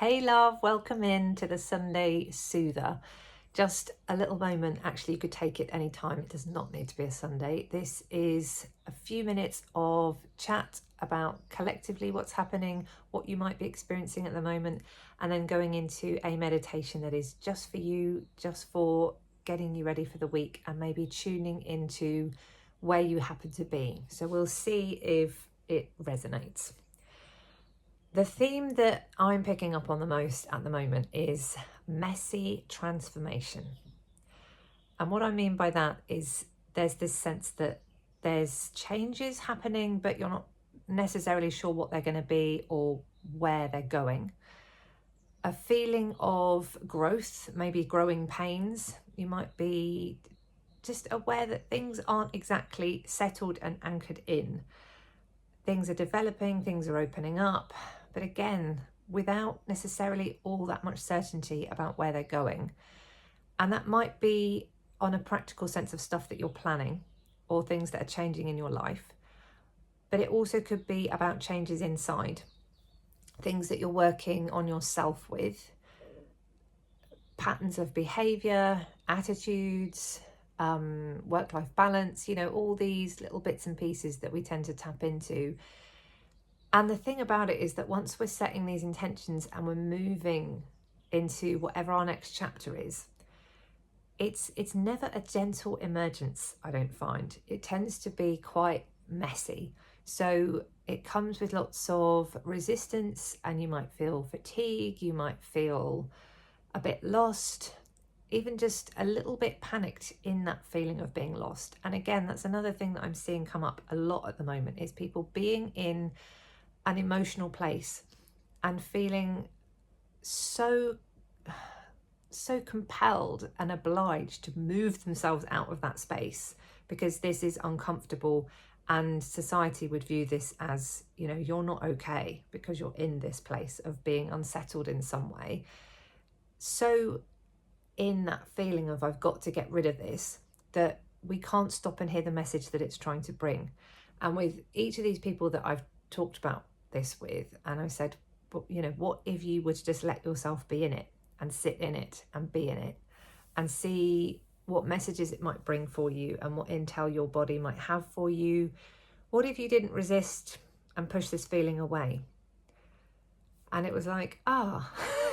Hey love, welcome in to the Sunday Soother. Just a little moment, actually you could take it any time, it does not need to be a Sunday. This is a few minutes of chat about collectively what's happening, what you might be experiencing at the moment, and then going into a meditation that is just for you, just for getting you ready for the week and maybe tuning into where you happen to be. So we'll see if it resonates. The theme that I'm picking up on the most at the moment is messy transformation. And what I mean by that is there's this sense that there's changes happening, but you're not necessarily sure what they're going to be or where they're going. A feeling of growth, maybe growing pains. You might be just aware that things aren't exactly settled and anchored in. Things are developing, things are opening up, but again, without necessarily all that much certainty about where they're going. And that might be on a practical sense of stuff that you're planning or things that are changing in your life. But it also could be about changes inside, things that you're working on yourself with, patterns of behavior, attitudes, work-life balance, all these little bits and pieces that we tend to tap into. And the thing about it is that once we're setting these intentions and we're moving into whatever our next chapter is, it's never a gentle emergence, I don't find. It tends to be quite messy. So it comes with lots of resistance, and you might feel fatigue, you might feel a bit lost, even just a little bit panicked in that feeling of being lost. And again, that's another thing that I'm seeing come up a lot at the moment, is people being in an emotional place and feeling so compelled and obliged to move themselves out of that space because this is uncomfortable, and society would view this as, you're not okay because you're in this place of being unsettled in some way. So in that feeling of I've got to get rid of this, that we can't stop and hear the message that it's trying to bring. And with each of these people that I've talked about this with, and I said, but what if you would just let yourself be in it and sit in it and be in it and see what messages it might bring for you and what intel your body might have for you? What if you didn't resist and push this feeling away? And it was like,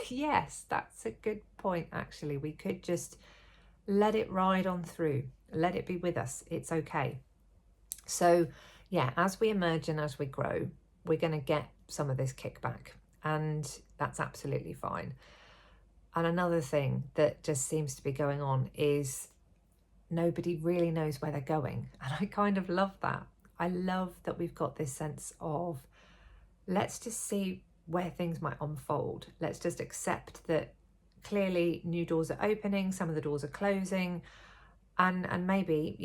yes, that's a good point, actually. We could just let it ride on through, let it be with us. It's okay. So yeah, as we emerge and as we grow, we're going to get some of this kickback, and that's absolutely fine. And another thing that just seems to be going on is nobody really knows where they're going. And I kind of love that. I love that we've got this sense of, let's just see where things might unfold. Let's just accept that clearly new doors are opening, some of the doors are closing, and maybe,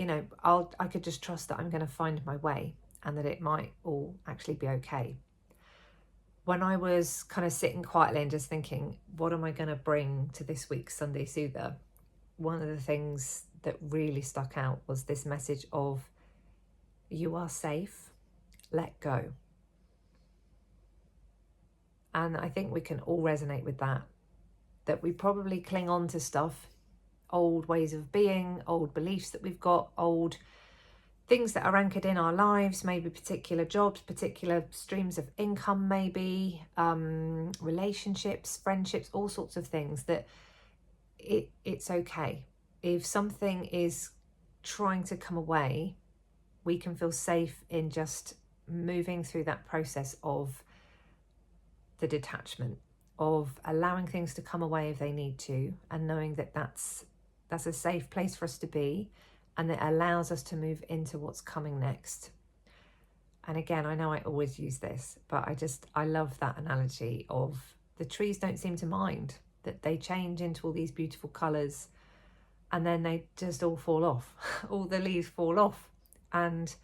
I could just trust that I'm going to find my way and that it might all actually be okay. When I was kind of sitting quietly and just thinking, what am I going to bring to this week's Sunday Soother? One of the things that really stuck out was this message of, you are safe, let go. And I think we can all resonate with that we probably cling on to stuff, old ways of being, old beliefs that we've got, old things that are anchored in our lives, maybe particular jobs, particular streams of income, maybe relationships, friendships, all sorts of things, that it's okay. If something is trying to come away, we can feel safe in just moving through that process of the detachment, of allowing things to come away if they need to, and knowing that that's a safe place for us to be, and that allows us to move into what's coming next. And again, I know I always use this, but I love that analogy of the trees don't seem to mind that they change into all these beautiful colours, and then they just all fall off. All the leaves fall off, and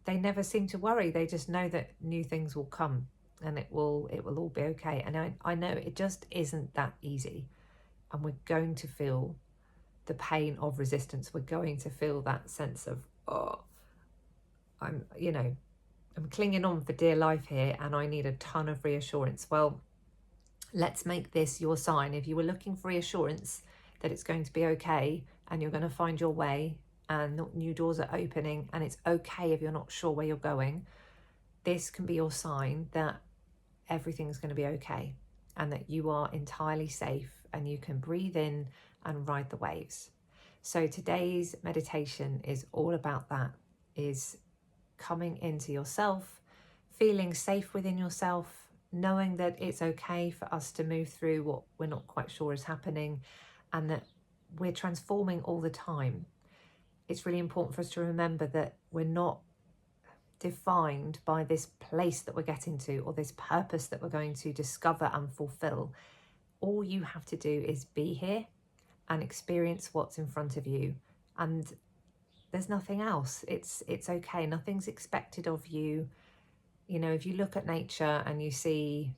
they never seem to worry. They just know that new things will come, and it will all be okay. And I know it just isn't that easy, and we're going to feel the pain of resistance. We're going to feel that sense of, I'm clinging on for dear life here, and I need a ton of reassurance. Well, Let's make this your sign. If you were looking for reassurance that it's going to be okay and you're going to find your way and new doors are opening and it's okay if you're not sure where you're going, this can be your sign that everything's going to be okay and that you are entirely safe and you can breathe in and ride the waves. So today's meditation is all about that, is coming into yourself, feeling safe within yourself, knowing that it's okay for us to move through what we're not quite sure is happening and that we're transforming all the time. It's really important for us to remember that we're not defined by this place that we're getting to or this purpose that we're going to discover and fulfill. All you have to do is be here and experience what's in front of you, and there's nothing else. It's okay. Nothing's expected of you. You know, if you look at nature and you see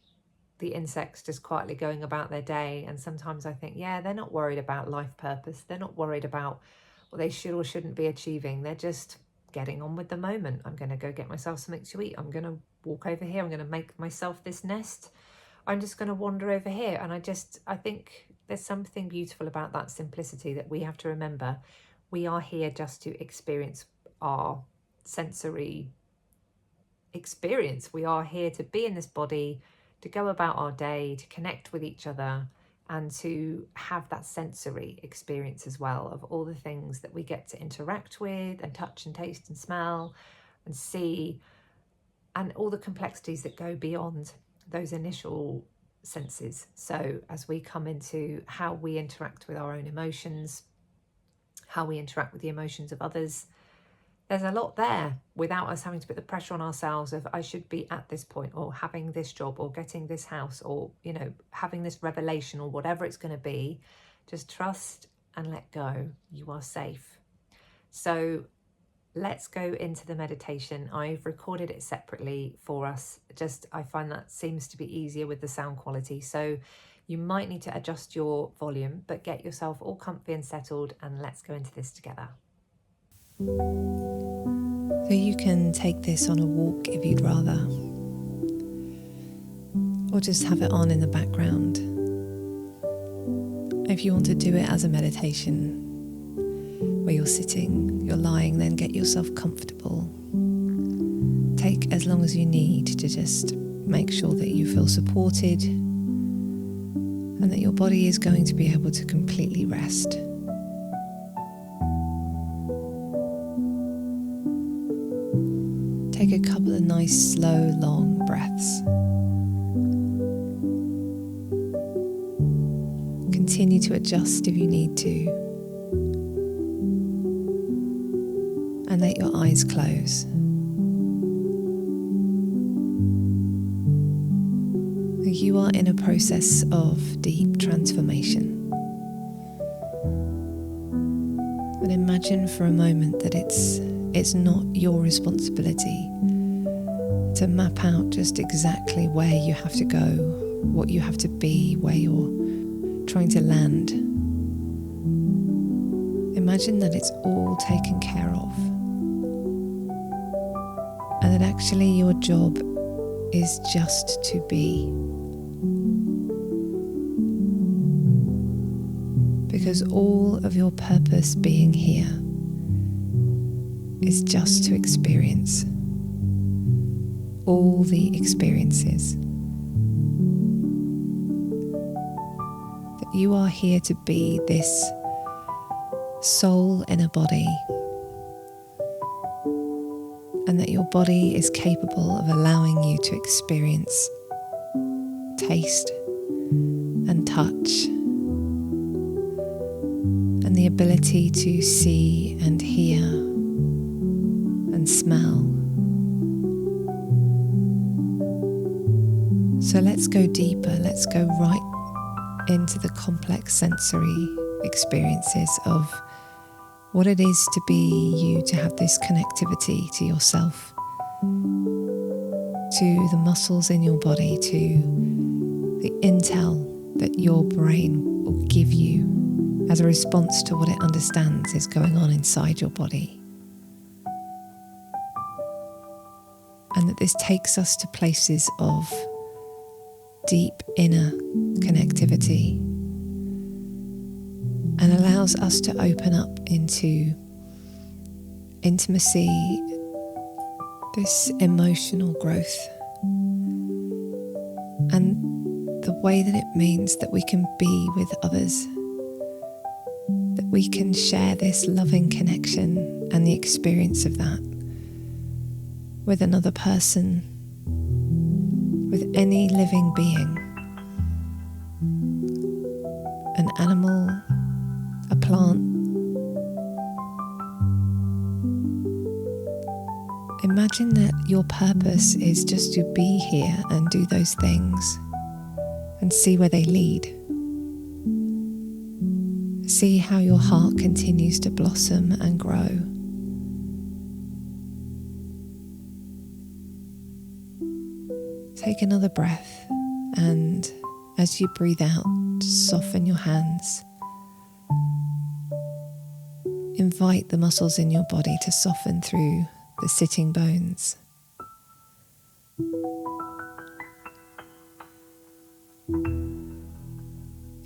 the insects just quietly going about their day, and sometimes I think, yeah, they're not worried about life purpose. They're not worried about what they should or shouldn't be achieving. They're just getting on with the moment. I'm going to go get myself something to eat. I'm going to walk over here. I'm going to make myself this nest. I'm just going to wander over here. And I think there's something beautiful about that simplicity that we have to remember. We are here just to experience our sensory experience. We are here to be in this body, to go about our day, to connect with each other, and to have that sensory experience as well of all the things that we get to interact with and touch and taste and smell and see, and all the complexities that go beyond those initial senses. So as we come into how we interact with our own emotions, how we interact with the emotions of others, there's a lot there without us having to put the pressure on ourselves of I should be at this point or having this job or getting this house or, you know, having this revelation or whatever it's going to be. Just trust and let go. You are safe. So let's go into the meditation. I've recorded it separately for us. I find that seems to be easier with the sound quality. So you might need to adjust your volume, but get yourself all comfy and settled, and let's go into this together. So you can take this on a walk if you'd rather, or just have it on in the background. If you want to do it as a meditation, where you're sitting, you're lying, then get yourself comfortable. Take as long as you need to just make sure that you feel supported and that your body is going to be able to completely rest. Take a couple of nice, slow, long breaths. Continue to adjust if you need to. And let your eyes close. You are in a process of deep transformation. And imagine for a moment that it's not your responsibility to map out just exactly where you have to go, what you have to be, where you're trying to land. Imagine that it's all taken care of, and that actually your job is just to be. Because all of your purpose being here is just to experience all the experiences. That you are here to be this soul in a body, and that your body is capable of allowing you to experience taste and touch, and the ability to see and hear and smell. So let's go deeper, let's go right into the complex sensory experiences of what it is to be you, to have this connectivity to yourself, to the muscles in your body, to the intel that your brain will give you as a response to what it understands is going on inside your body. And that this takes us to places of deep inner connectivity and allows us to open up into intimacy, this emotional growth, and the way that it means that we can be with others, that we can share this loving connection and the experience of that with another person, with any living being, an animal, a plant. Imagine that your purpose is just to be here and do those things and see where they lead. See how your heart continues to blossom and grow. Take another breath, and as you breathe out, soften your hands. Invite the muscles in your body to soften through the sitting bones.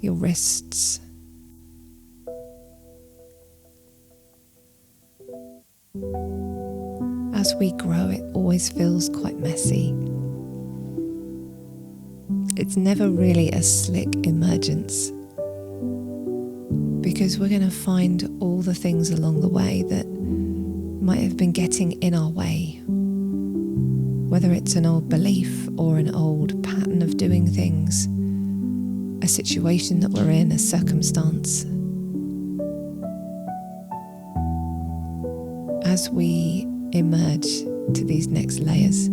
Your wrists. As we grow, it always feels quite messy. It's never really a slick emergence, because we're going to find all the things along the way that might have been getting in our way, whether it's an old belief or an old pattern of doing things, a situation that we're in, a circumstance. As we emerge to these next layers,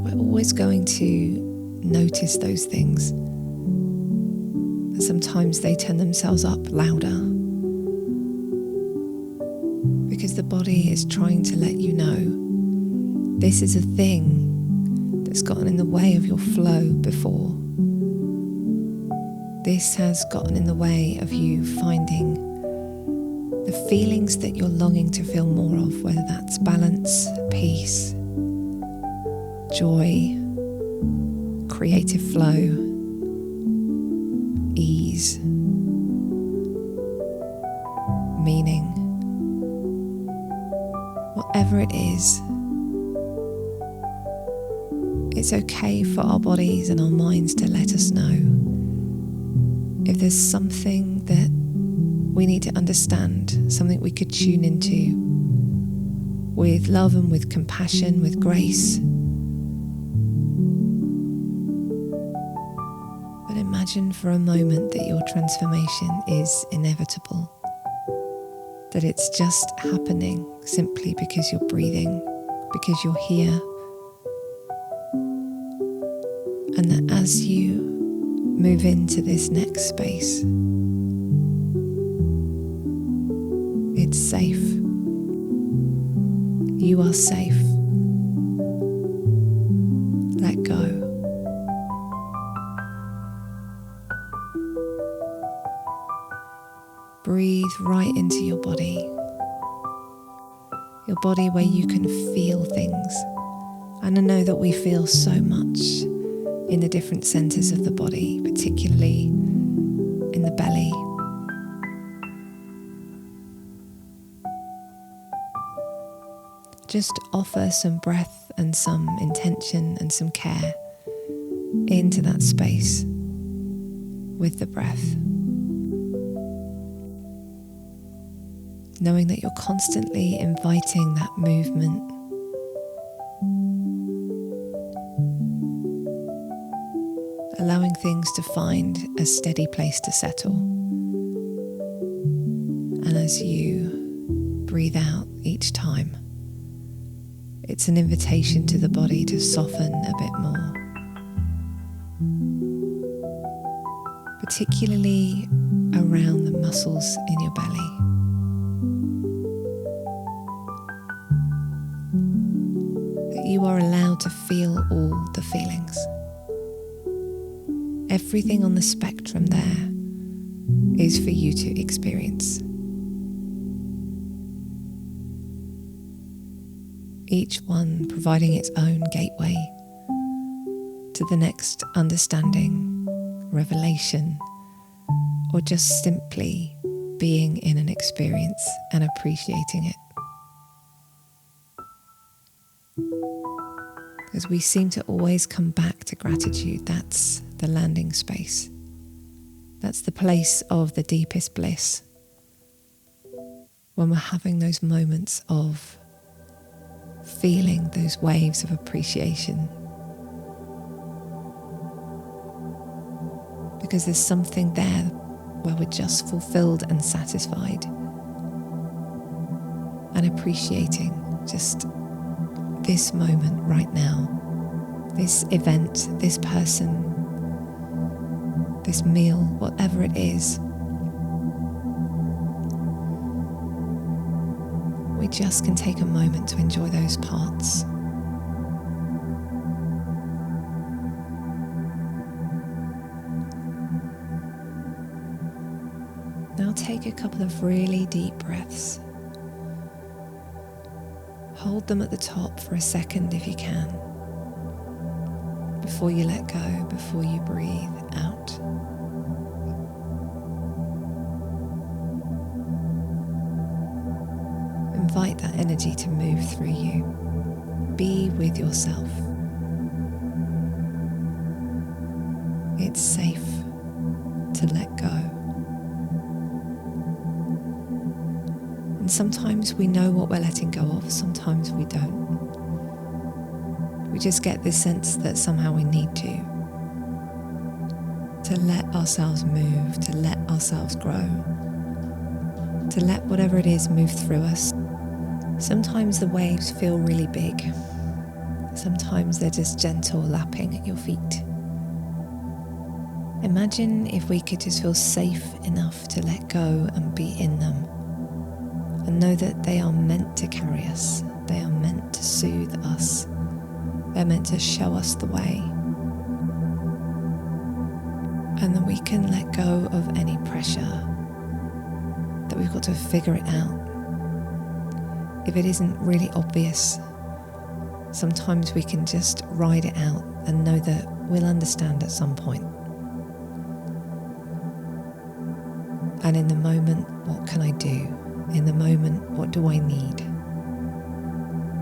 we're always going to notice those things. And sometimes they turn themselves up louder, because the body is trying to let you know this is a thing that's gotten in the way of your flow before. This has gotten in the way of you finding the feelings that you're longing to feel more of, whether that's balance, peace, joy, creative flow, ease, meaning. Whatever it is, it's okay for our bodies and our minds to let us know if there's something that we need to understand, something we could tune into with love and with compassion, with grace. But imagine for a moment that your transformation is inevitable, that it's just happening simply because you're breathing, because you're here, and that as you move into this next space, it's safe. You are safe. Let go. Breathe right into your body where you can feel things. And I know that we feel so much in the different centers of the body, particularly in the belly. Just offer some breath and some intention and some care into that space with the breath. Knowing that you're constantly inviting that movement, allowing things to find a steady place to settle. And as you breathe out each time, it's an invitation to the body to soften a bit more, particularly around the muscles in your belly. That you are allowed to feel all the feelings. Everything on the spectrum there is for you to experience. Each one providing its own gateway to the next understanding, revelation, or just simply being in an experience and appreciating it. Because we seem to always come back to gratitude. That's the landing space. That's the place of the deepest bliss. When we're having those moments of feeling those waves of appreciation. Because there's something there where we're just fulfilled and satisfied and appreciating just this moment right now, this event, this person, this meal, whatever it is. We just can take a moment to enjoy those parts. Now take a couple of really deep breaths. Hold them at the top for a second if you can, before you let go, before you breathe out. Invite that energy to move through you. Be with yourself. It's safe to let go. And sometimes we know what we're letting go of, sometimes we don't. We just get this sense that somehow we need to let ourselves move, to let ourselves grow, to let whatever it is move through us. Sometimes the waves feel really big. Sometimes they're just gentle lapping at your feet. Imagine if we could just feel safe enough to let go and be in them. And know that they are meant to carry us. They are meant to soothe us. They're meant to show us the way. And that we can let go of any pressure, that we've got to figure it out. If it isn't really obvious, sometimes we can just ride it out and know that we'll understand at some point. And in the moment, what can I do? In the moment, what do I need?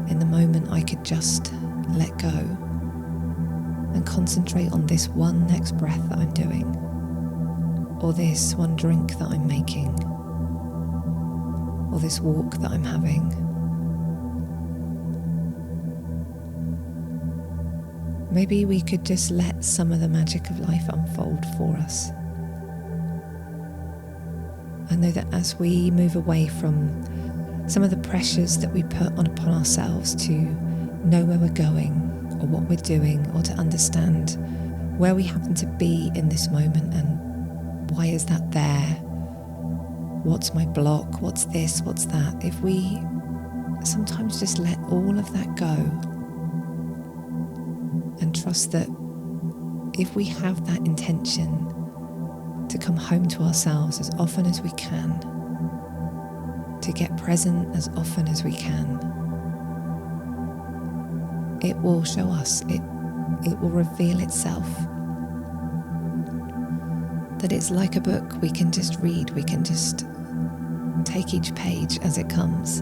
In the moment, I could just let go and concentrate on this one next breath that I'm doing, or this one drink that I'm making, or this walk that I'm having. Maybe we could just let some of the magic of life unfold for us. I know that as we move away from some of the pressures that we put upon ourselves to know where we're going or what we're doing, or to understand where we happen to be in this moment and why is that there? What's my block? What's this? What's that? If we sometimes just let all of that go and trust that if we have that intention to come home to ourselves as often as we can, to get present as often as we can, it will show us, it will reveal itself. That it's like a book we can just read, we can just take each page as it comes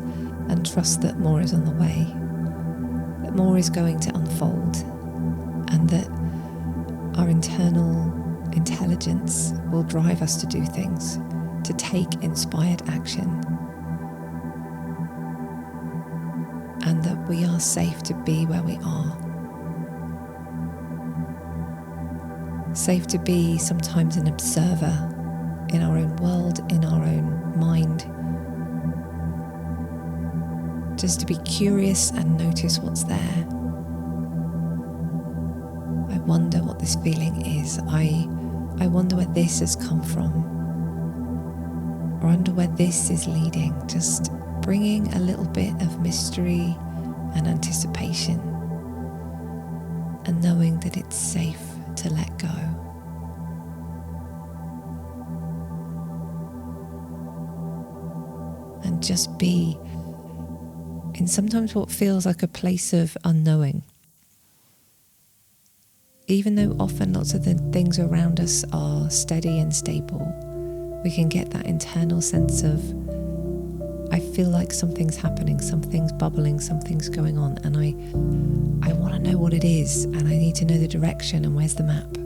and trust that more is on the way, that more is going to unfold, and that our internal intelligence will drive us to do things, to take inspired action, and that we are safe to be where we are. Safe to be sometimes an observer in our own world, in our own mind. Just to be curious and notice what's there. I wonder what this feeling is. I wonder where this has come from, or I wonder where this is leading. Just bringing a little bit of mystery and anticipation, and knowing that it's safe to let go. And just be in sometimes what feels like a place of unknowing. even though often lots of the things around us are steady and stable, we can get that internal sense of, I feel like something's happening, something's bubbling, something's going on, and I want to know what it is, and I need to know the direction and where's the map.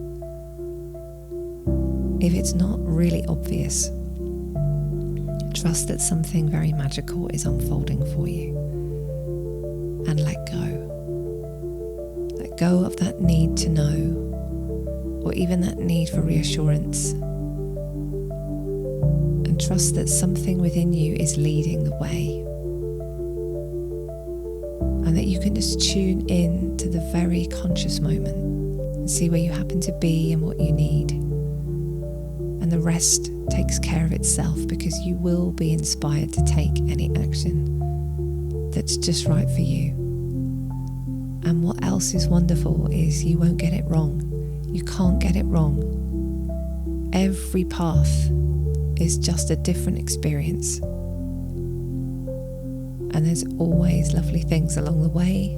If it's not really obvious, trust that something very magical is unfolding for you, and let go. Let go of that need to know, or even that need for reassurance, and trust that something within you is leading the way, and that you can just tune in to the very conscious moment and see where you happen to be and what you need, and the rest takes care of itself, because you will be inspired to take any action that's just right for you. And what else is wonderful is you won't get it wrong. You can't get it wrong. Every path is just a different experience. And there's always lovely things along the way,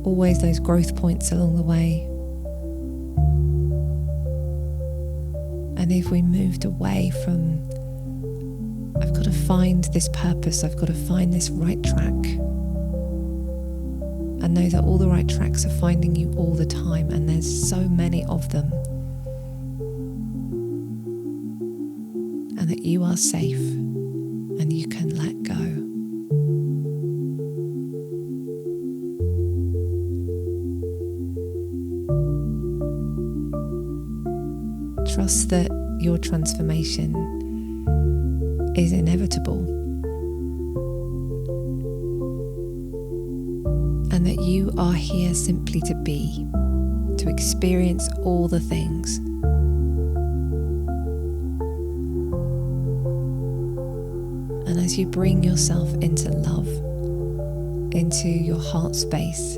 always those growth points along the way. And if we moved away from, I've got to find this purpose, I've got to find this right track, and know that all the right tracks are finding you all the time, and there's so many of them, and that you are safe and you can let go. Trust that your transformation is inevitable, and that you are here simply to be, to experience all the things. And as you bring yourself into love, into your heart space,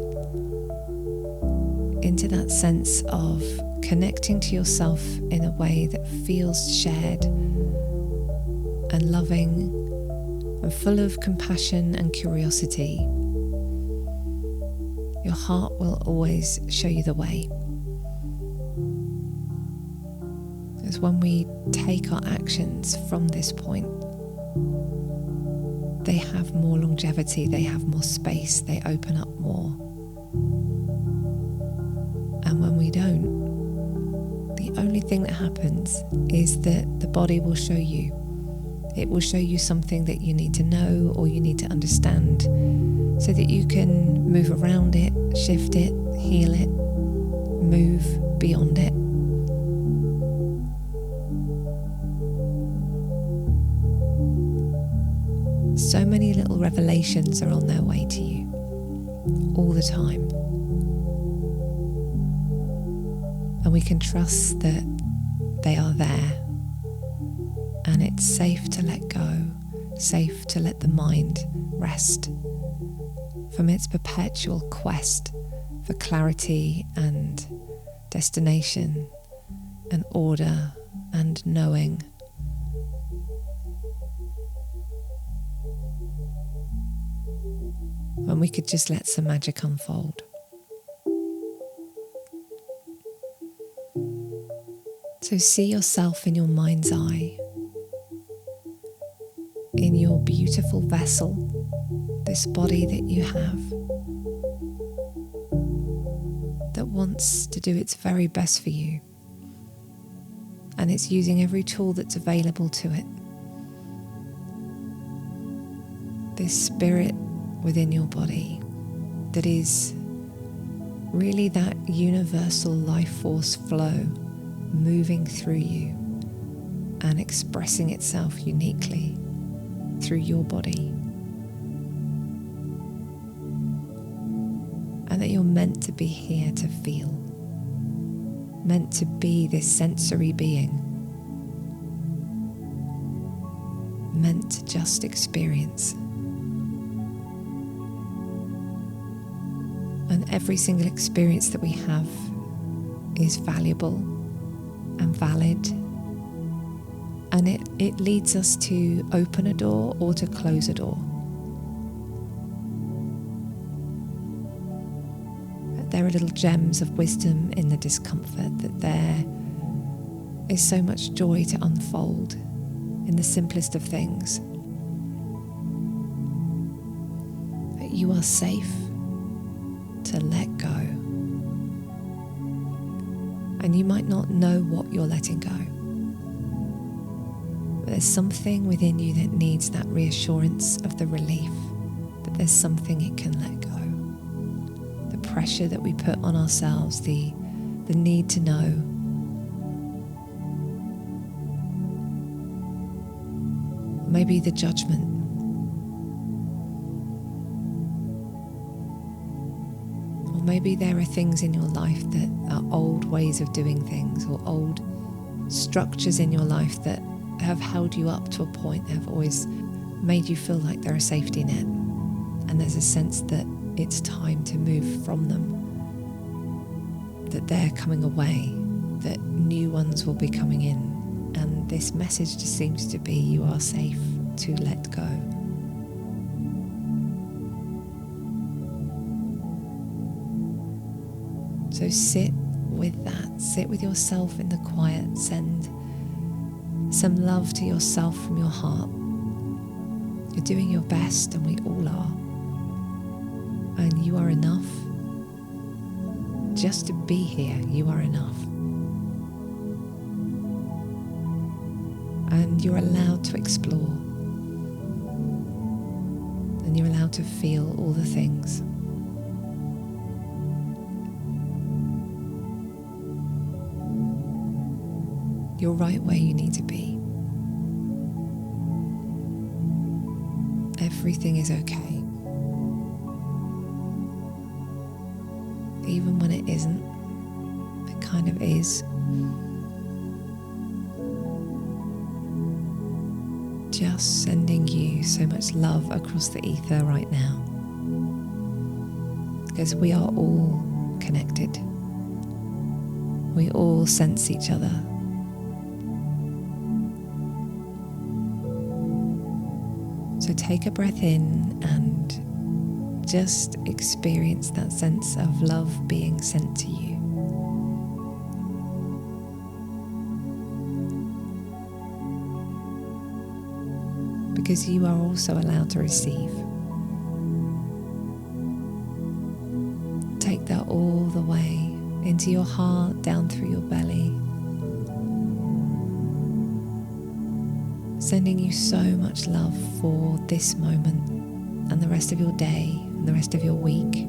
into that sense of connecting to yourself in a way that feels shared and loving and full of compassion and curiosity, your heart will always show you the way. Because when we take our actions from this point, they have more longevity, they have more space, they open up more. And when we don't, the only thing that happens is that the body will show you. It will show you something that you need to know or you need to understand, so that you can move around it, shift it, heal it, move beyond it. So many little revelations are on their way to you all the time. And we can trust that they are there, and it's safe to let go, safe to let the mind rest from its perpetual quest for clarity and destination and order and knowing. When we could just let some magic unfold. So see yourself in your mind's eye, in your beautiful vessel, this body that you have, that wants to do its very best for you, and it's using every tool that's available to it. This spirit within your body that is really that universal life force flow moving through you and expressing itself uniquely through your body. And that you're meant to be here to feel, meant to be this sensory being, meant to just experience. And every single experience that we have is valuable and valid, and it leads us to open a door or to close a door. At there are little gems of wisdom in the discomfort, that there is so much joy to unfold in the simplest of things. That you are safe to let go. And you might not know what you're letting go. But there's something within you that needs that reassurance of the relief that there's something it can let go. The pressure that we put on ourselves, the need to know. Maybe the judgment. Or maybe there are things in your life that are old ways of doing things, or old structures in your life that have held you up to a point, that have always made you feel like they're a safety net. And there's a sense that it's time to move from them, that they're coming away, that new ones will be coming in. And this message just seems to be, you are safe to let go. So sit with that, sit with yourself in the quiet, send some love to yourself from your heart. You're doing your best, and we all are. And you are enough. Just to be here, you are enough. And you're allowed to explore. And you're allowed to feel all the things. You're right where you need to be. Everything is okay. Even when it isn't, it kind of is. Just sending you so much love across the ether right now. Because we are all connected. We all sense each other. So take a breath in and just experience that sense of love being sent to you. Because you are also allowed to receive. Take that all the way into your heart, down through your belly. Sending you so much love for this moment and the rest of your day and the rest of your week.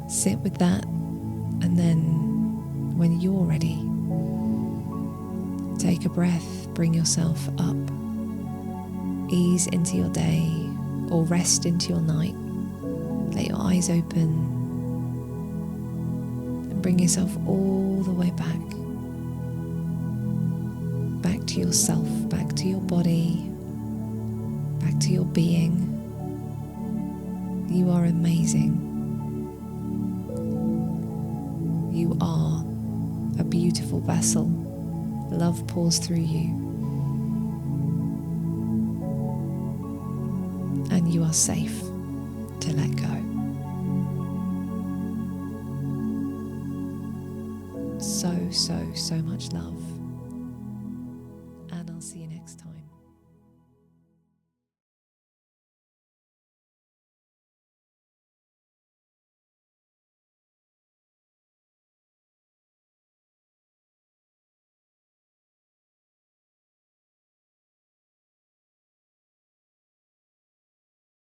Sit with that, and then when you're ready, take a breath, bring yourself up, ease into your day or rest into your night. Let your eyes open and bring yourself all the way back to yourself, back to your body, back to your being. You are amazing. You are a beautiful vessel. Love pours through you. And you are safe to let go. So much love.